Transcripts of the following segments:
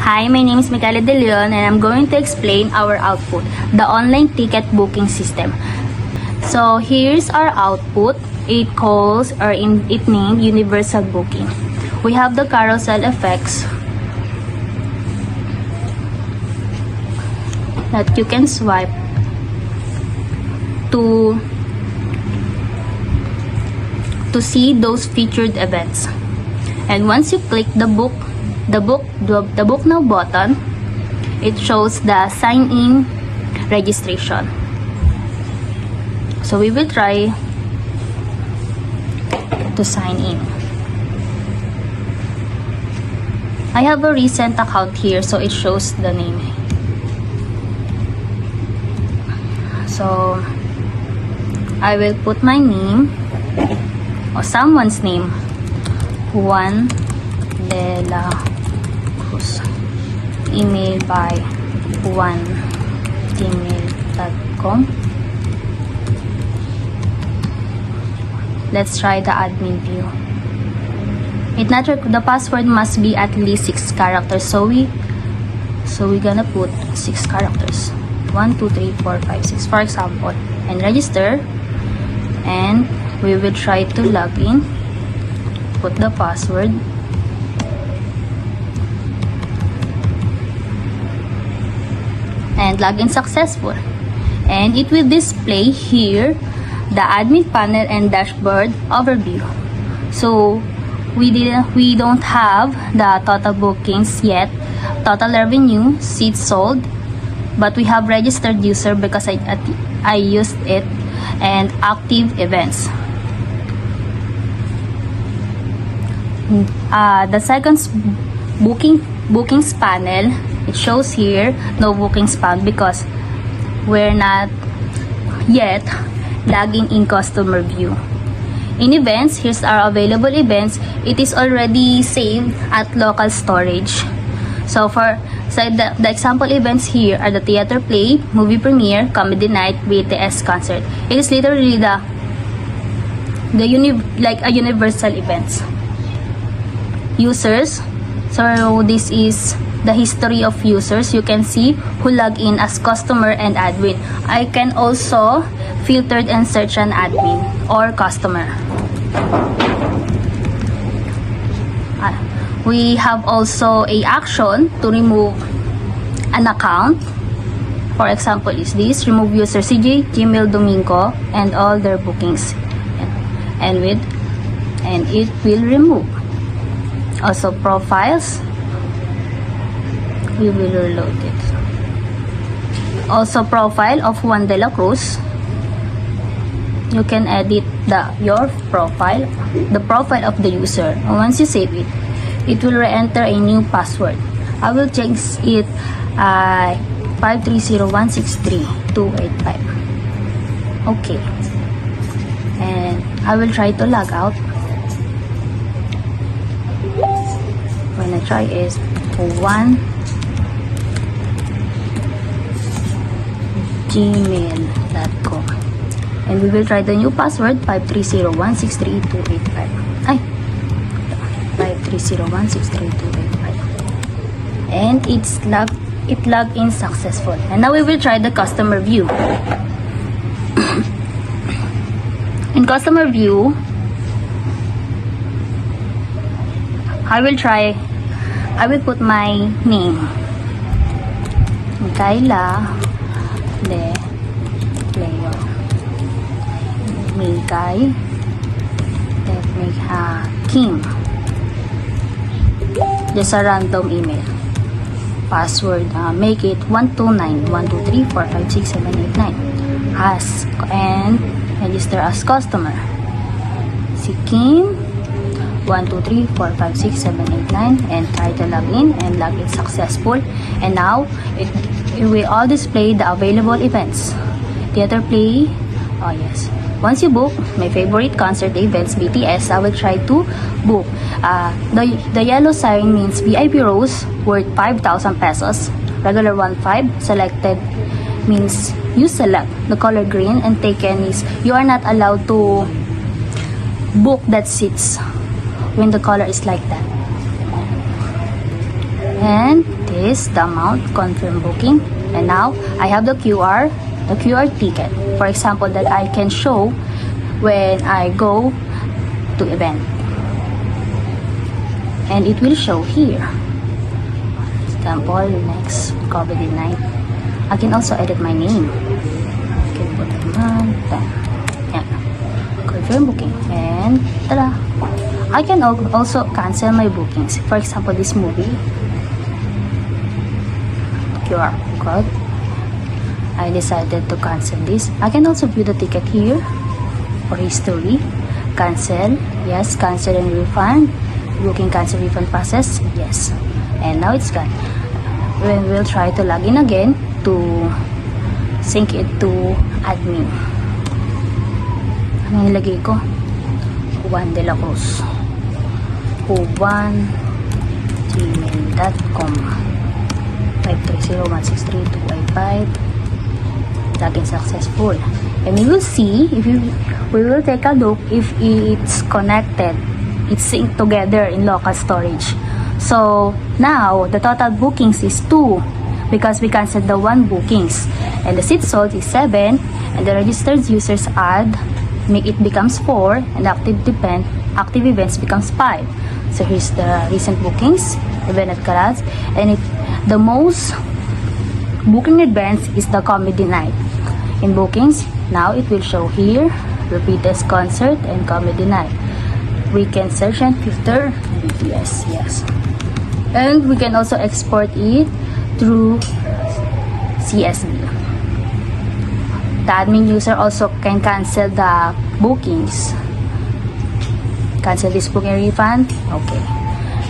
Hi, my name is Mikylla and I'm going to explain our output, the online ticket booking system. So here's our output. It calls or it named Universal Booking. We have the carousel effects that you can swipe to see those featured events. And once you click the book now button, it shows the sign in registration. So we will try to sign in. I have a recent account here, so it shows the name. So I will put my name or someone's name, Juan de la Cruz, email by juan@gmail.com. Let's try the admin view. The password must be at least 6 characters, so we're gonna put 6 characters, 1 2 3 4 5 6 for example, and register. And we will try to log in, put the password, and login successful. And it will display here the admin panel and dashboard overview. So we don't have the total bookings yet, total revenue, seats sold, but we have registered user because I used it, and active events. The second bookings panel, it shows here no bookings found because we're not yet logging in customer view. In events, here's our available events. It is already saved at local storage. So the example events here are the theater play, movie premiere, comedy night, BTS concert. It is literally like a universal events. Users, so this is the history of users. You can see who log in as customer and admin. I can also filter and search an admin or customer. We have also a action to remove an account. For example, is this remove user CJ, Gmail, Domingo, and all their bookings, and it will remove. Also profiles, we will reload it. Also profile of Juan de la Cruz. You can edit your profile, the profile of the user. And once you save it, it will re-enter a new password. I will change it 530163285. Okay, and I will try to log out. When I try is 1gmail.com, and we will try the new password 530163285. 530163285, and it logged in successful. And now we will try the customer view. In customer view, I will put my name, Mikylla de Leon, Mikay, Kim. Just a random email. Password, make it 1291234567889. Ask and register as customer. Si Kim, 123456789, and try to log in, and log in successful. And now it will all display the available events. Theater play, oh yes. Once you book my favorite concert events, BTS, I will try to book. The yellow sign means VIP rows worth 5,000 pesos. Regular 1.5. Selected means you select the color green, and taken is you are not allowed to book that seats when the color is like that. And this the amount, confirm booking. And now I have the QR ticket, for example, that I can show when I go to event, and it will show here. Example, next COVID night. I can also edit my name. I can put a month, yeah, confirm booking, and tada! I can also cancel my bookings. For example, this movie, QR code. I decided to cancel this. I can also view the ticket here for history. Cancel, yes. Cancel and refund. Booking, cancel, refund process, yes. And now it's gone. We'll try to log in again to sync it to admin. Ano nilagay ko? Juan de la Cruz. gmail.com 530-163-255. Login successful. And we will see if we will take a look if it's connected, it's synced together in local storage. So now the total bookings is 2 because we canceled the 1 bookings, and the seat sold is 7, and the registered users add make it becomes 4, and active events becomes 5. So here's the recent bookings, event at Carats, and the most booking events is the comedy night. In bookings, now it will show here, Repeaters concert and comedy night. Weekend session, filter, BTS, yes. And we can also export it through CSV. The admin user also can cancel the bookings. Cancel this booking, refund, okay.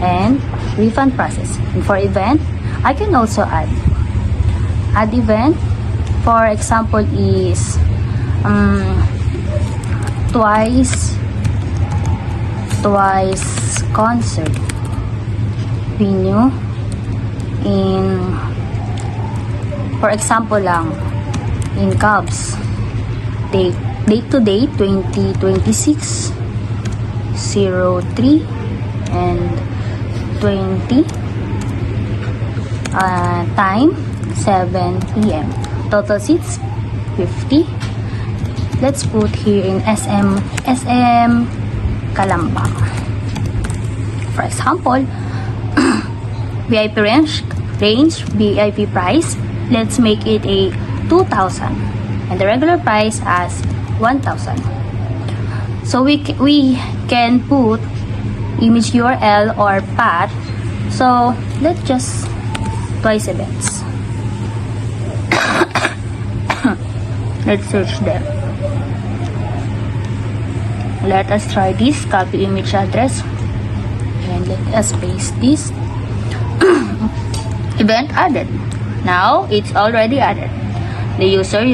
And refund process. And for event, I can also add event. For example is twice concert venue in, for example lang, in Cubs, date to date 2026 03 and 20, time 7 p.m. Total seats 50. Let's put here in SM Calamba. For example, VIP range VIP price, let's make it a 2,000, and the regular price as 1,000. So we can put image URL or path. So let's just twice events. Let's search them. Let us try this. Copy image address and let us paste this. Event added. Now it's already added. The user,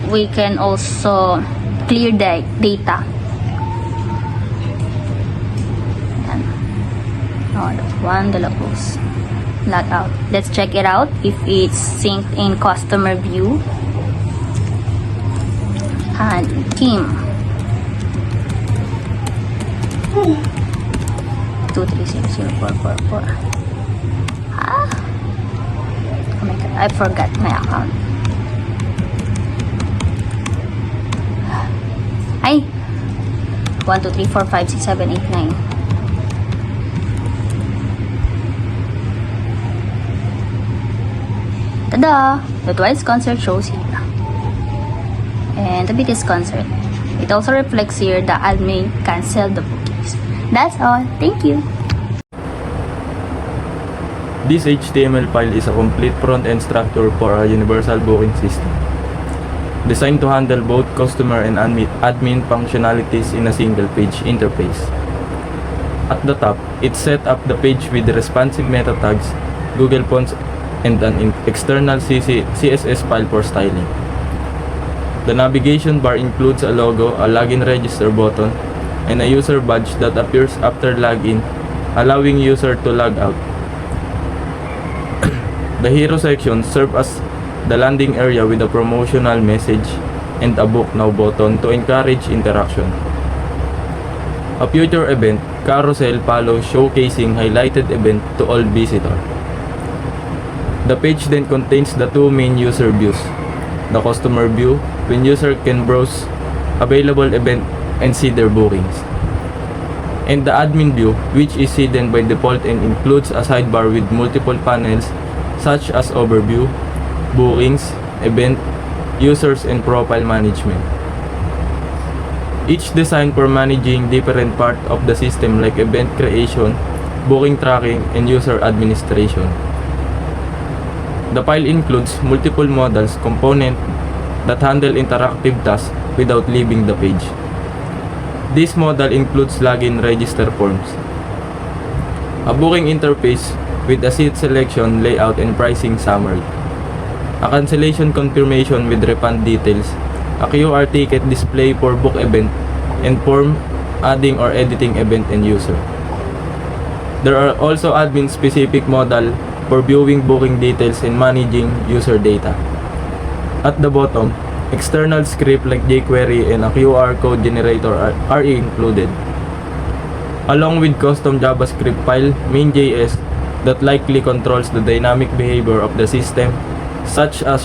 we can also clear the data. Juan de la Cruz. Log out. Let's check it out if it's synced in customer view. And Kim 2300444. Oh my god, I forgot my account. Ay, 1 2 3 4 5 6 7 8 9. Tada! The twice concert shows here. And the biggest concert. It also reflects here the admin canceled the bookings. That's all. Thank you. This HTML file is a complete front-end structure for a universal booking system, designed to handle both customer and admin functionalities in a single page interface. At the top, it set up the page with the responsive meta tags, Google fonts, and an external CSS file for styling. The navigation bar includes a logo, a login register button, and a user badge that appears after login, allowing user to log out. The hero section serves as the landing area with a promotional message and a book now button to encourage interaction. A future event, carousel follows showcasing highlighted event to all visitors. The page then contains the two main user views. The customer view, when user can browse available event and see their bookings. And the admin view, which is hidden by default and includes a sidebar with multiple panels such as overview, bookings, event, users, and profile management. Each designed for managing different part of the system like event creation, booking tracking, and user administration. The file includes multiple models component that handle interactive tasks without leaving the page. This model includes login register forms, a booking interface with a seat selection, layout, and pricing summary, a cancellation confirmation with refund details, a QR ticket display for book event, and form adding or editing event and user. There are also admin-specific model for viewing booking details and managing user data. At the bottom, external script like jQuery and a QR code generator are included, along with custom JavaScript file main.js that likely controls the dynamic behavior of the system, such as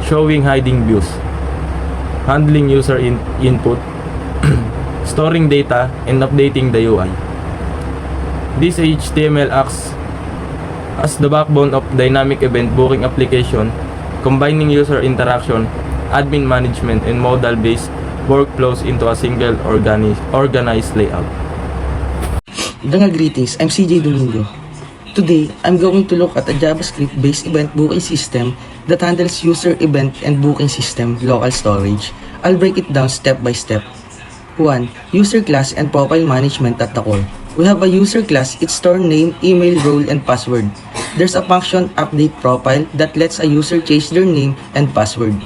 showing hiding views, handling user input, storing data, and updating the UI. This HTML acts as the backbone of dynamic event booking application, combining user interaction, admin management, and modal-based workflows into a single organized layout. Greetings, I'm CJ Domingo. Today, I'm going to look at a JavaScript-based event booking system that handles user event and booking system local storage. I'll break it down step by step. 1. User class and profile management at the core. We have a user class, it stores name, email, role, and password. There's a function update profile that lets a user change their name and password.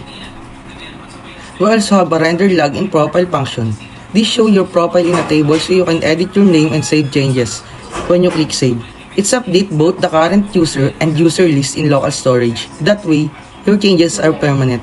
We also have a render login profile function. This shows your profile in a table so you can edit your name and save changes when you click save. It's update both the current user and user list in local storage. That way, your changes are permanent.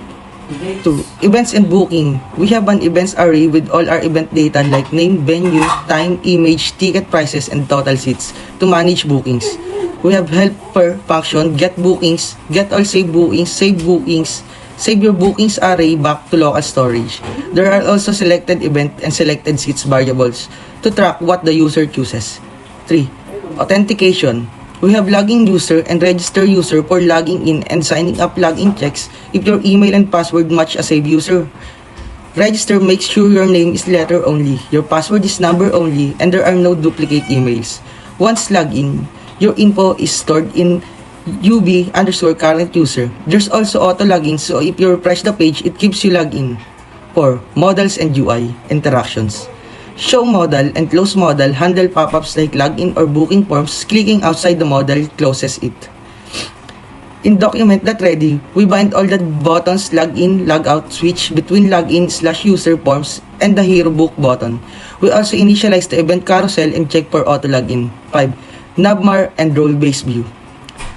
2. Events and booking. We have an events array with all our event data like name, venue, time, image, ticket prices, and total seats to manage bookings. We have helper function, get bookings, get all save bookings, save your bookings array back to local storage. There are also selected event and selected seats variables to track what the user chooses. 3. Authentication. We have login user and register user for logging in and signing up login checks if your email and password match a saved user. Register makes sure your name is letter only, your password is number only, and there are no duplicate emails. Once login, your info is stored in current user. There's also auto login, so if you refresh the page, it keeps you login. 4. Modals and UI interactions. Show modal and close modal handle pop-ups like login or booking forms. Clicking outside the modal closes it. In document.ready, we bind all the buttons login, logout, switch between login/user forms and the hero book button. We also initialize the event carousel and check for auto login. 5. Navbar and role-based view.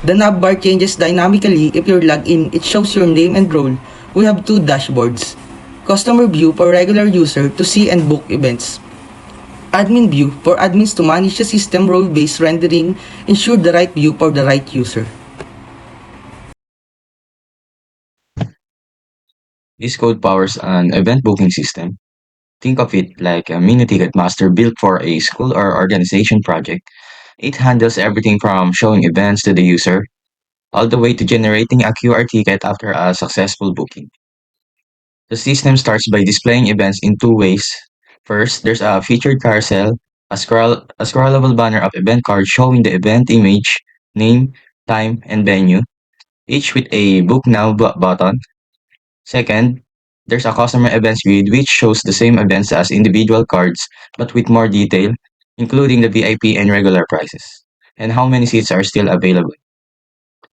The navbar changes dynamically if you're logged in. It shows your name and role. We have 2 dashboards. Customer view for regular user to see and book events. Admin view for admins to manage the system role-based rendering, ensure the right view for the right user. This code powers an event booking system. Think of it like a mini ticket master built for a school or organization project. It handles everything from showing events to the user, all the way to generating a QR ticket after a successful booking. The system starts by displaying events in 2 ways. First, there's a featured carousel, a scrollable banner of event cards showing the event image, name, time, and venue, each with a Book Now button. Second, there's a customer events grid which shows the same events as individual cards but with more detail, including the VIP and regular prices, and how many seats are still available.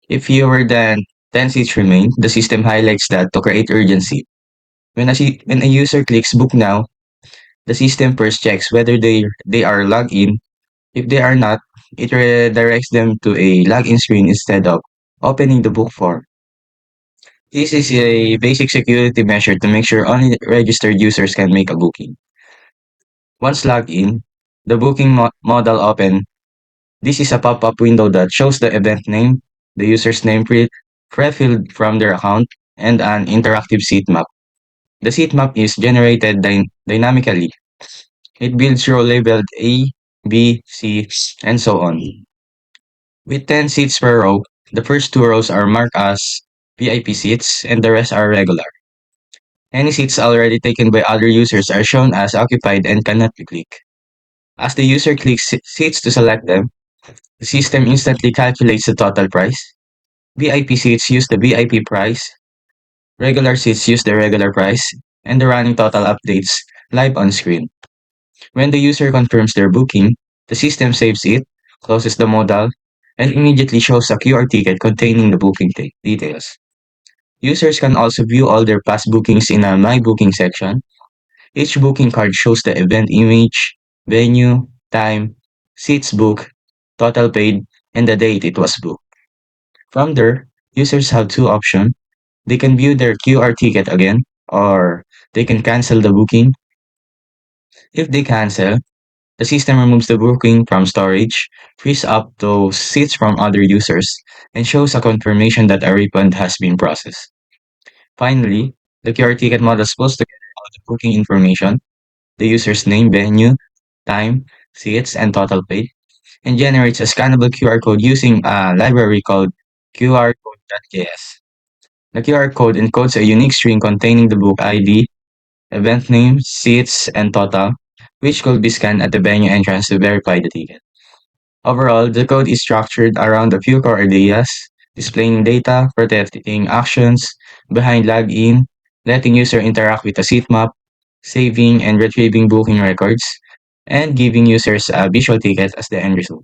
If fewer than 10 seats remain, the system highlights that to create urgency. When a user clicks Book Now, the system first checks whether they are logged in. If they are not, it redirects them to a login screen instead of opening the book form. This is a basic security measure to make sure only registered users can make a booking. Once logged in, the booking modal open. This is a pop-up window that shows the event name, the user's name pre-filled from their account, and an interactive seat map. The seat map is generated dynamically. It builds row labeled A, B, C, and so on. With 10 seats per row, the first two rows are marked as VIP seats and the rest are regular. Any seats already taken by other users are shown as occupied and cannot be clicked. As the user clicks seats to select them, the system instantly calculates the total price. VIP seats use the VIP price, regular seats use the regular price, and the running total updates live on screen. When the user confirms their booking, the system saves it, closes the modal, and immediately shows a QR ticket containing the booking details. Users can also view all their past bookings in a My Booking section. Each booking card shows the event image, venue, time, seats booked, total paid, and the date it was booked. From there, users have two options. They can view their QR ticket again, or they can cancel the booking. If they cancel, the system removes the booking from storage, frees up those seats from other users, and shows a confirmation that a refund has been processed. Finally, the QR ticket model pulls together all the booking information, the user's name, venue, time, seats, and total paid, and generates a scannable QR code using a library called qrcode.js. The QR code encodes a unique string containing the book ID, event name, seats, and total, which could be scanned at the venue entrance to verify the ticket. Overall, the code is structured around a few core ideas: displaying data, protecting actions behind login, letting user interact with the seat map, saving and retrieving booking records, and giving users a visual ticket as the end result.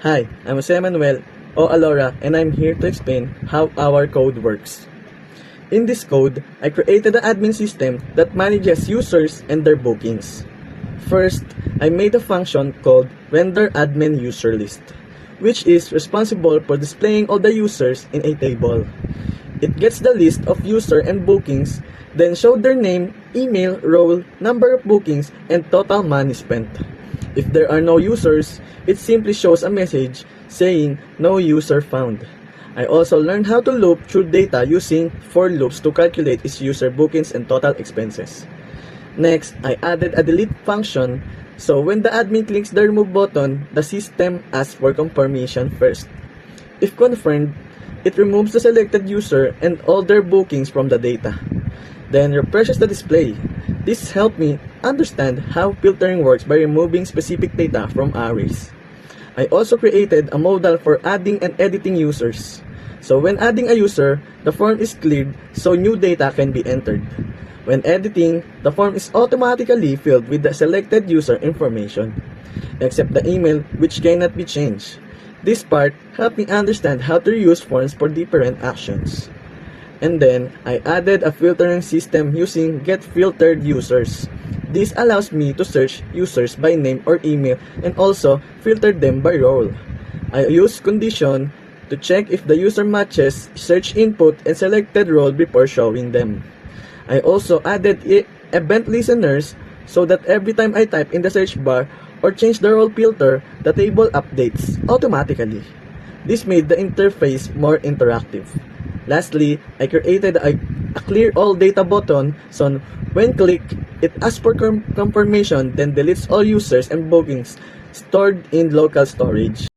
Hi, I'm Emmanuel o Alora, and I'm here to explain how our code works. In this code, I created an admin system that manages users and their bookings. First, I made a function called vendor admin user list, which is responsible for displaying all the users in a table. It gets the list of user and bookings, then show their name, email, role, number of bookings, and total money spent. If there are no users, it simply shows a message saying no user found. I also learned how to loop through data using for loops to calculate its user bookings and total expenses. Next, I added a delete function, so when the admin clicks the remove button, the system asks for confirmation first. If confirmed, it removes the selected user and all their bookings from the data. Then refreshes the display. This helped me understand how filtering works by removing specific data from arrays. I also created a modal for adding and editing users. So when adding a user, the form is cleared so new data can be entered. When editing, the form is automatically filled with the selected user information, except the email, which cannot be changed. This part helped me understand how to use forms for different actions. And then, I added a filtering system using getFilteredUsers. This allows me to search users by name or email and also filter them by role. I use condition to check if the user matches search input and selected role before showing them. I also added event listeners so that every time I type in the search bar or change the role filter, the table updates automatically. This made the interface more interactive. Lastly, I created a clear all data button, so when clicked, it asks for confirmation, then deletes all users and bookings stored in local storage.